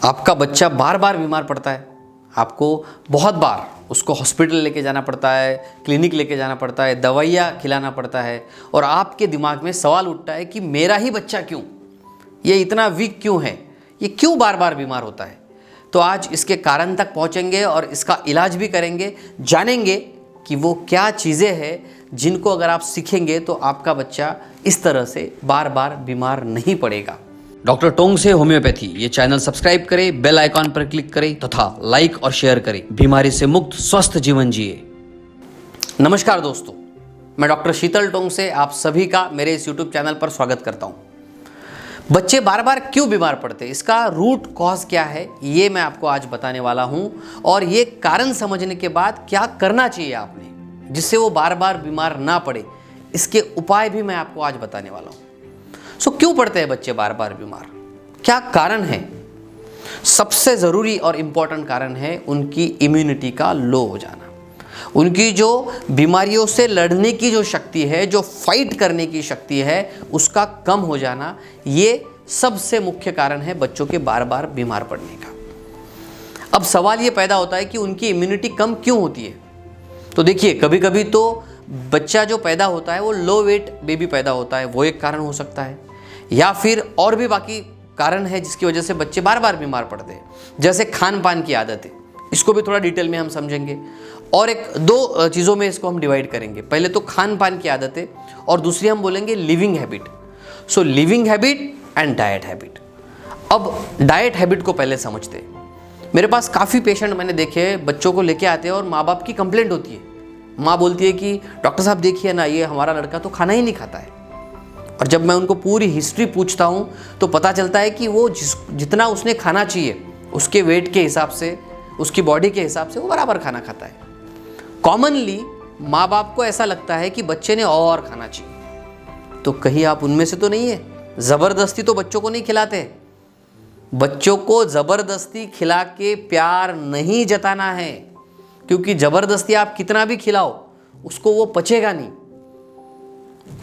आपका बच्चा बार बार बीमार पड़ता है, आपको बहुत बार उसको हॉस्पिटल लेके जाना पड़ता है, क्लिनिक लेके जाना पड़ता है, दवाइयाँ खिलाना पड़ता है और आपके दिमाग में सवाल उठता है कि मेरा ही बच्चा क्यों, ये इतना वीक क्यों है, ये क्यों बार बार बीमार होता है। तो आज इसके कारण तक पहुँचेंगे और इसका इलाज भी करेंगे, जानेंगे कि वो क्या चीज़ें हैं जिनको अगर आप सीखेंगे तो आपका बच्चा इस तरह से बार बार बीमार नहीं पड़ेगा। डॉक्टर टोंग से होम्योपैथी ये चैनल सब्सक्राइब करें, बेल आइकॉन पर क्लिक करें तथा लाइक और शेयर करें। बीमारी से मुक्त स्वस्थ जीवन जिए। नमस्कार दोस्तों, मैं डॉक्टर शीतल टोंग से आप सभी का मेरे इस यूट्यूब चैनल पर स्वागत करता हूं। बच्चे बार बार क्यों बीमार पड़ते हैं, इसका रूट कॉज क्या है, ये मैं आपको आज बताने वाला हूं और ये कारण समझने के बाद क्या करना चाहिए आपने जिससे वो बार बार बीमार ना पड़े, इसके उपाय भी मैं आपको आज बताने वाला हूं। क्यों पड़ते हैं बच्चे बार बार बीमार, क्या कारण है? सबसे ज़रूरी और इम्पॉर्टेंट कारण है उनकी इम्यूनिटी का लो हो जाना। उनकी जो बीमारियों से लड़ने की जो शक्ति है, जो फाइट करने की शक्ति है, उसका कम हो जाना, ये सबसे मुख्य कारण है बच्चों के बार बार बीमार पड़ने का। अब सवाल ये पैदा होता है कि उनकी इम्यूनिटी कम क्यों होती है। तो देखिए, कभी कभी तो बच्चा जो पैदा होता है वो लो वेट बेबी पैदा होता है, वो एक कारण हो सकता है, या फिर और भी बाकी कारण है जिसकी वजह से बच्चे बार बार बीमार पड़ते हैं। जैसे खान पान की आदतें, इसको भी थोड़ा डिटेल में हम समझेंगे और दो चीज़ों में इसको हम डिवाइड करेंगे। पहले तो खान पान की आदतें और दूसरी हम बोलेंगे living habit. So living habit and diet habit. अब डाइट हैबिट को पहले समझते हैं। मेरे पास काफ़ी पेशेंट मैंने देखे, बच्चों को लेके आते हैं और माँ बाप की कंप्लेंट होती है। माँ बोलती है कि डॉक्टर साहब देखिए ना, ये हमारा लड़का तो खाना ही नहीं खाता है। और जब मैं उनको पूरी हिस्ट्री पूछता हूँ तो पता चलता है कि वो जितना उसने खाना चाहिए उसके वेट के हिसाब से, उसकी बॉडी के हिसाब से वो बराबर खाना खाता है। कॉमनली माँ बाप को ऐसा लगता है कि बच्चे ने और खाना चाहिए। तो कहीं आप उनमें से तो नहीं है? ज़बरदस्ती तो बच्चों को नहीं खिलाते। बच्चों को ज़बरदस्ती खिला के प्यार नहीं जताना है, क्योंकि ज़बरदस्ती आप कितना भी खिलाओ उसको वो पचेगा नहीं,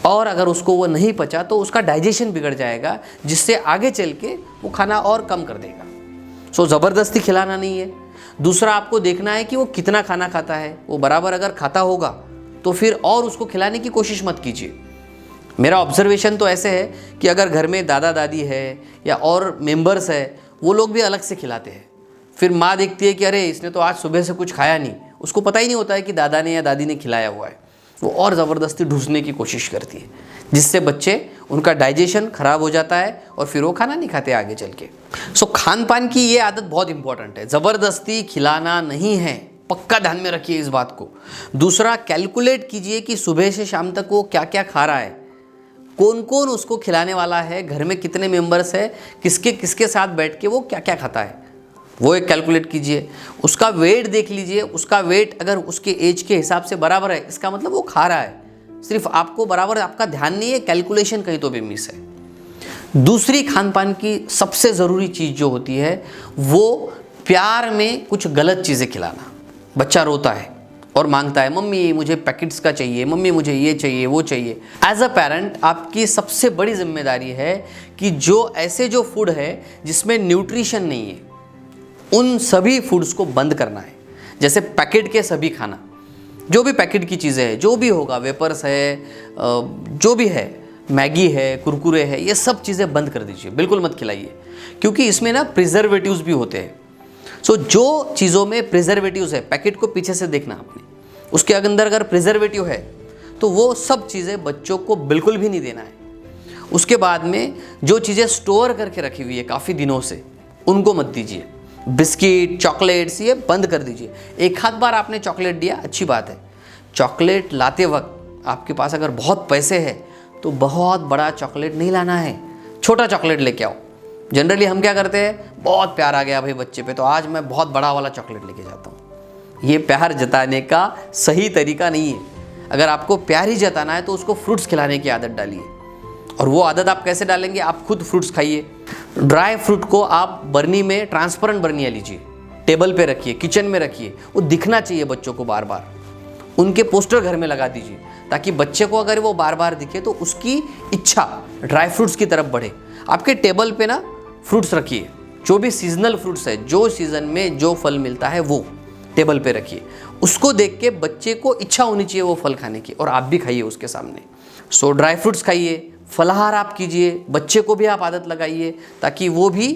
और अगर उसको वो नहीं पचा तो उसका डाइजेशन बिगड़ जाएगा, जिससे आगे चल के वो खाना और कम कर देगा। सो ज़बरदस्ती खिलाना नहीं है। दूसरा, आपको देखना है कि वो कितना खाना खाता है। वो बराबर अगर खाता होगा तो फिर और उसको खिलाने की कोशिश मत कीजिए। मेरा ऑब्जर्वेशन तो ऐसे है कि अगर घर में दादा दादी है या और मेंबर्स है, वो लोग भी अलग से खिलाते हैं। फिर माँ देखती है कि अरे इसने तो आज सुबह से कुछ खाया नहीं, उसको पता ही नहीं होता है कि दादा ने या दादी ने खिलाया हुआ है। वो और ज़बरदस्ती ढूंढने की कोशिश करती है, जिससे बच्चे, उनका डाइजेशन खराब हो जाता है और फिर वो खाना नहीं खाते आगे चल के। सो खान पान की ये आदत बहुत इंपॉर्टेंट है, ज़बरदस्ती खिलाना नहीं है, पक्का ध्यान में रखिए इस बात को। दूसरा, कैलकुलेट कीजिए कि सुबह से शाम तक वो क्या क्या खा रहा है, कौन कौन उसको खिलाने वाला है, घर में कितने मेंबर्स है, किसके किसके साथ बैठ के वो क्या क्या खाता है, वो एक कैलकुलेट कीजिए। उसका वेट देख लीजिए, उसका वेट अगर उसके एज के हिसाब से बराबर है, इसका मतलब वो खा रहा है। सिर्फ आपको बराबर आपका ध्यान नहीं है, कैलकुलेशन कहीं तो भी मिस है। दूसरी खान पान की सबसे ज़रूरी चीज़ जो होती है वो प्यार में कुछ गलत चीज़ें खिलाना। बच्चा रोता है और मांगता है, मम्मी मुझे पैकेट्स का चाहिए, मम्मी मुझे ये चाहिए वो चाहिए। एज अ पेरेंट आपकी सबसे बड़ी जिम्मेदारी है कि जो ऐसे जो फूड है जिसमें न्यूट्रिशन नहीं है, उन सभी फूड्स को बंद करना है। जैसे पैकेट के सभी खाना, जो भी पैकेट की चीज़ें हैं, जो भी होगा, वेपर्स है, जो भी है, मैगी है, कुरकुरे है, ये सब चीज़ें बंद कर दीजिए, बिल्कुल मत खिलाइए, क्योंकि इसमें ना प्रिजर्वेटिव्स भी होते हैं। सो जो चीज़ों में प्रिजर्वेटिव्स है, पैकेट को पीछे से देखना आपने, उसके अंदर अगर प्रिजर्वेटिव है तो वो सब चीज़ें बच्चों को बिल्कुल भी नहीं देना है। उसके बाद में जो चीज़ें स्टोर करके रखी हुई है काफ़ी दिनों से, उनको मत दीजिए। बिस्किट, चॉकलेट्स, ये बंद कर दीजिए। एक आध बार आपने चॉकलेट दिया, अच्छी बात है। चॉकलेट लाते वक्त आपके पास अगर बहुत पैसे है तो बहुत बड़ा चॉकलेट नहीं लाना है, छोटा चॉकलेट लेके आओ। जनरली हम क्या करते हैं, बहुत प्यार आ गया भाई बच्चे पे, तो आज मैं बहुत बड़ा वाला चॉकलेट लेके जाता हूँ। ये प्यार जताने का सही तरीका नहीं है। अगर आपको प्यार ही जताना है तो उसको फ्रूट्स खिलाने की आदत डालिए। और वो आदत आप कैसे डालेंगे, आप खुद फ्रूट्स खाइए। ड्राई फ्रूट को आप बर्नी में, ट्रांसपेरेंट बर्नियाँ लीजिए, टेबल पे रखिए, किचन में रखिए, वो दिखना चाहिए बच्चों को बार बार। उनके पोस्टर घर में लगा दीजिए ताकि बच्चे को अगर वो बार बार दिखे तो उसकी इच्छा ड्राई फ्रूट्स की तरफ बढ़े। आपके टेबल पे ना फ्रूट्स रखिए, जो भी सीजनल फ्रूट्स है, जो सीज़न में जो फल मिलता है वो टेबल पे रखिए। उसको देख के बच्चे को इच्छा होनी चाहिए वो फल खाने की, और आप भी खाइए उसके सामने। सो ड्राई फ्रूट्स खाइए, फलाहार आप कीजिए, बच्चे को भी आप आदत लगाइए ताकि वो भी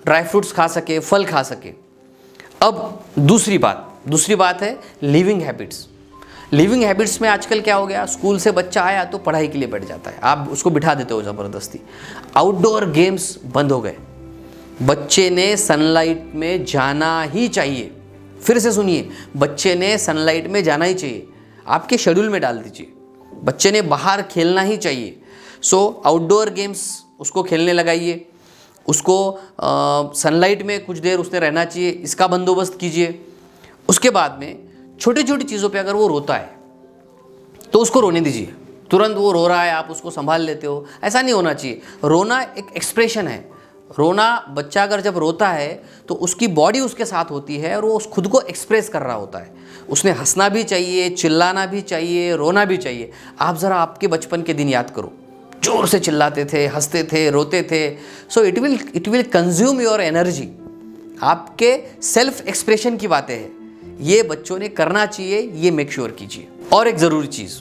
ड्राई फ्रूट्स खा सके, फल खा सके। अब दूसरी बात है लिविंग हैबिट्स। लिविंग हैबिट्स में आजकल क्या हो गया, स्कूल से बच्चा आया तो पढ़ाई के लिए बैठ जाता है, आप उसको बिठा देते हो ज़बरदस्ती। आउटडोर गेम्स बंद हो गए। बच्चे ने सनलाइट में जाना ही चाहिए। फिर से सुनिए, बच्चे ने सनलाइट में जाना ही चाहिए। आपके शेड्यूल में डाल दीजिए, बच्चे ने बाहर खेलना ही चाहिए। सो आउटडोर गेम्स उसको खेलने लगाइए, उसको सनलाइट में कुछ देर उसने रहना चाहिए, इसका बंदोबस्त कीजिए। उसके बाद में छोटी छोटी चीज़ों पे अगर वो रोता है तो उसको रोने दीजिए। तुरंत वो रो रहा है आप उसको संभाल लेते हो, ऐसा नहीं होना चाहिए। रोना एक एक्सप्रेशन है। रोना, बच्चा अगर जब रोता है तो उसकी बॉडी उसके साथ होती है और वो उस खुद को एक्सप्रेस कर रहा होता है। उसने हंसना भी चाहिए, चिल्लाना भी चाहिए, रोना भी चाहिए। आप ज़रा आपके बचपन के दिन याद करो, जोर से चिल्लाते थे, हंसते थे, रोते थे। So it will consume your energy. आपके सेल्फ एक्सप्रेशन की बातें हैं, ये बच्चों ने करना चाहिए, ये मेक श्योर कीजिए। और एक ज़रूरी चीज़,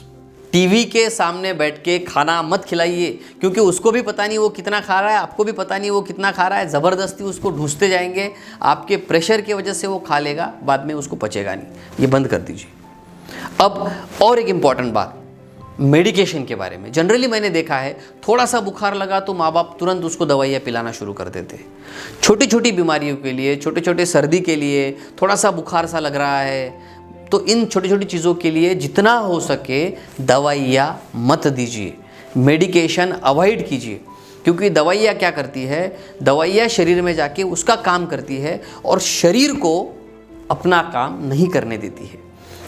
टीवी के सामने बैठ के खाना मत खिलाइए, क्योंकि उसको भी पता नहीं वो कितना खा रहा है, आपको भी पता नहीं वो कितना खा रहा है। ज़बरदस्ती उसको ढूंसते जाएंगे, आपके प्रेशर की वजह से वो खा लेगा, बाद में उसको पचेगा नहीं। ये बंद कर दीजिए। अब और एक इम्पॉर्टेंट बात, मेडिकेशन के बारे में। जनरली मैंने देखा है, थोड़ा सा बुखार लगा तो माँ बाप तुरंत उसको दवाइयाँ पिलाना शुरू कर देते हैं। छोटी छोटी बीमारियों के लिए, छोटे छोटे सर्दी के लिए, थोड़ा सा बुखार सा लग रहा है, तो इन छोटी छोटी चीज़ों के लिए जितना हो सके दवाइयाँ मत दीजिए, मेडिकेशन अवॉइड कीजिए। क्योंकि दवाइयाँ क्या करती है, दवाइयाँ शरीर में जाके उसका काम करती है और शरीर को अपना काम नहीं करने देती है।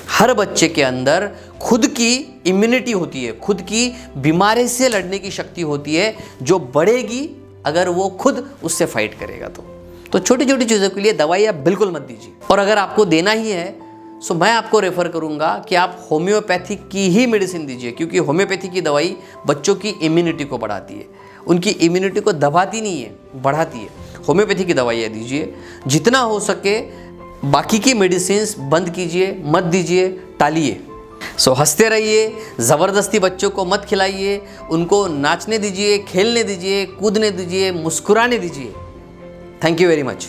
हर बच्चे के अंदर खुद की इम्यूनिटी होती है, खुद की बीमारी से लड़ने की शक्ति होती है, जो बढ़ेगी अगर वो खुद उससे फाइट करेगा। तो छोटी छोटी चीज़ों के लिए दवाइयाँ बिल्कुल मत दीजिए। और अगर आपको देना ही है सो मैं आपको रेफ़र करूंगा कि आप होम्योपैथिक की ही मेडिसिन दीजिए, क्योंकि होम्योपैथी की दवाई बच्चों की इम्यूनिटी को बढ़ाती है, उनकी इम्यूनिटी को दबाती नहीं है, बढ़ाती है। होम्योपैथी की दवाइयाँ दीजिए, जितना हो सके बाकी की मेडिसिन्स बंद कीजिए, मत दीजिए, टालिए। सो हंसते रहिए, ज़बरदस्ती बच्चों को मत खिलाइए, उनको नाचने दीजिए, खेलने दीजिए, कूदने दीजिए, मुस्कुराने दीजिए। Thank you very much.